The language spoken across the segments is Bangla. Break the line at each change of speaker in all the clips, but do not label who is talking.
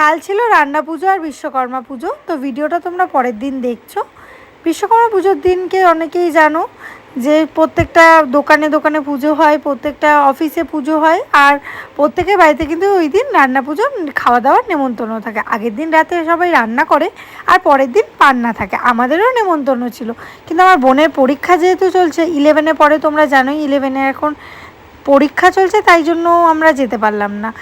কাল ছিল রান্না পুজো আর বিশ্বকর্মা পুজো। তো ভিডিওটা তোমরা পরের দিন দেখছো। বিশ্বকর্মা পুজোর দিনকে অনেকেই জানো যে প্রত্যেকটা দোকানে দোকানে পুজো হয়, প্রত্যেকটা অফিসে পুজো হয়, আর প্রত্যেকের বাড়িতে কিন্তু ওই দিন রান্না পুজো খাওয়া দাওয়ার নেমন্তন্ন থাকে। আগের দিন রাতে সবাই রান্না করে আর পরের দিন পান্না থাকে। আমাদেরও নেমন্তন্ন ছিল, কিন্তু আমার বোনের পরীক্ষা যেহেতু চলছে 11-এ পড়ে, তোমরা জানোই 11-এ এখন পরীক্ষা চলছে, তাই জন্য আমরা যেতে পারলাম না।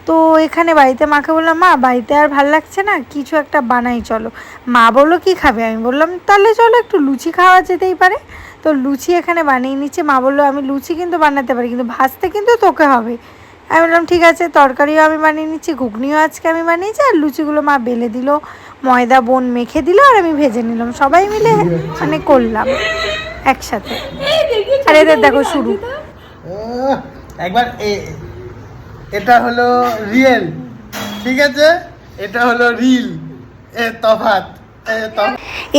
তো এখানে বাড়িতে মাকে বললাম, মা বাড়িতে আর ভাল লাগছে না, কিছু একটা বানাই চলো। মা বললো কী খাবে? আমি বললাম তাহলে চলো একটু লুচি খাওয়া যেতেই পারে। তো লুচি এখানে বানিয়ে নিচ্ছে। মা বললো আমি লুচি কিন্তু বানাতে পারি, কিন্তু ভাজতে কিন্তু তোকে হবে। আমি বললাম ঠিক আছে, তরকারিও আমি বানিয়ে নিচ্ছি, ঘুগনিও আজকে আমি বানিয়েছি, আর লুচিগুলো মা বেলে দিল, ময়দা বোন মেখে দিল, আর আমি ভেজে নিলাম। সবাই মিলে মানে করলাম একসাথে। আর এদের দেখো শুরু।
একবার এটা হলো রিয়েল, ঠিক আছে, এটা হলো রিল, তফাৎ।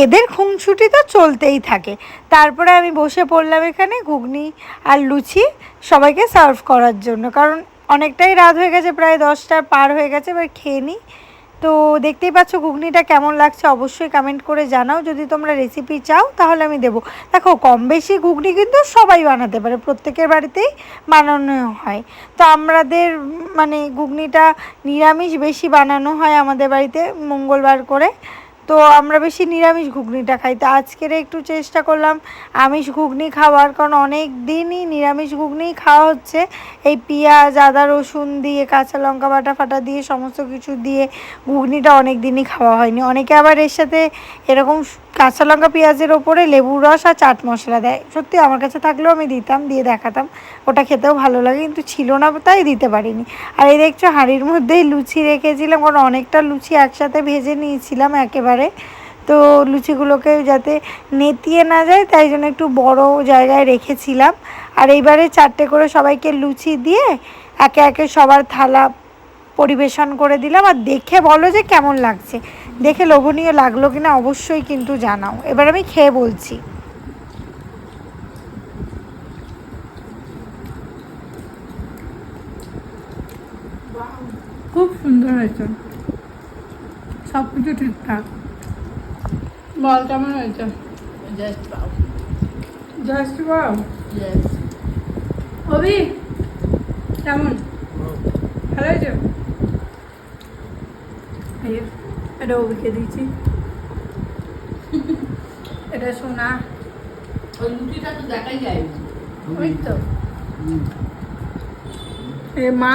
এদের খুনসুটি তো চলতেই থাকে। তারপরে আমি বসে পড়লাম এখানে ঘুগনি আর লুচি সবাইকে সার্ভ করার জন্য, কারণ অনেকটাই রাত হয়ে গেছে, প্রায় 10টা পার হয়ে গেছে। এবার খেয়ে নিই। তো দেখতেই পাচ্ছ ঘুগনিটা কেমন লাগছে অবশ্যই কমেন্ট করে জানাও। যদি তোমরা রেসিপি চাও তাহলে আমি দেবো। দেখো কম বেশি ঘুগনি কিন্তু সবাই বানাতে পারে, প্রত্যেকের বাড়িতেই বানানো হয়। তো আমাদের মানে ঘুগনিটা নিরামিষ বেশি বানানো হয় আমাদের বাড়িতে মঙ্গলবার করে। তো আমরা বেশি নিরামিষ ঘুগনিটা খাই। তো আজকের একটু চেষ্টা করলাম আমিষ ঘুগনি খাওয়ার, কারণ অনেক দিনই নিরামিষ ঘুগনিই খাওয়া হচ্ছে। এই পেঁয়াজ আদা রসুন দিয়ে, কাঁচা লঙ্কা বাটা ফাটা দিয়ে, সমস্ত কিছু দিয়ে ঘুগনিটা অনেক দিনই খাওয়া হয়নি। অনেকে আবার এর সাথে এরকম কাঁচা লঙ্কা পেঁয়াজের ওপরে লেবুর রস আর চাট মশলা দেয়। সত্যি আমার কাছে থাকলেও আমি দিতাম, দিয়ে দেখাতাম, ওটা খেতেও ভালো লাগে, কিন্তু ছিল না তাই দিতে পারিনি। আর এই দেখছো হাঁড়ির মধ্যেই লুচি রেখেছিলাম, কারণ অনেকটা লুচি একসাথে ভেজে নিয়েছিলাম একেবারে। তো লুচিগুলোকে যাতে নেতিয়ে না যায় তাই জন্য একটু বড় জায়গায় রেখেছিলাম। আর এইবারে 4টে করে সবাইকে লুচি দিয়ে একে একে সবার থালা পরিবেশন করে দিলাম। আর দেখে বলো যে কেমন লাগছে, দেখে লোভনীয় লাগলো কিনা অবশ্যই কিন্তু জানাও। এবার আমি খেয়ে বলছি।
খুব সুন্দর হয়েছে, সব কিছু ঠিকঠাক। বল কেমন হয়েছে? Just wow. অভি কেমন? ভালো হয়েছে? এটা অভিকে দিয়েছি, এটা সোনা।
ওই লুচিটা তো দেখাই যায়,
ওই তো এ মা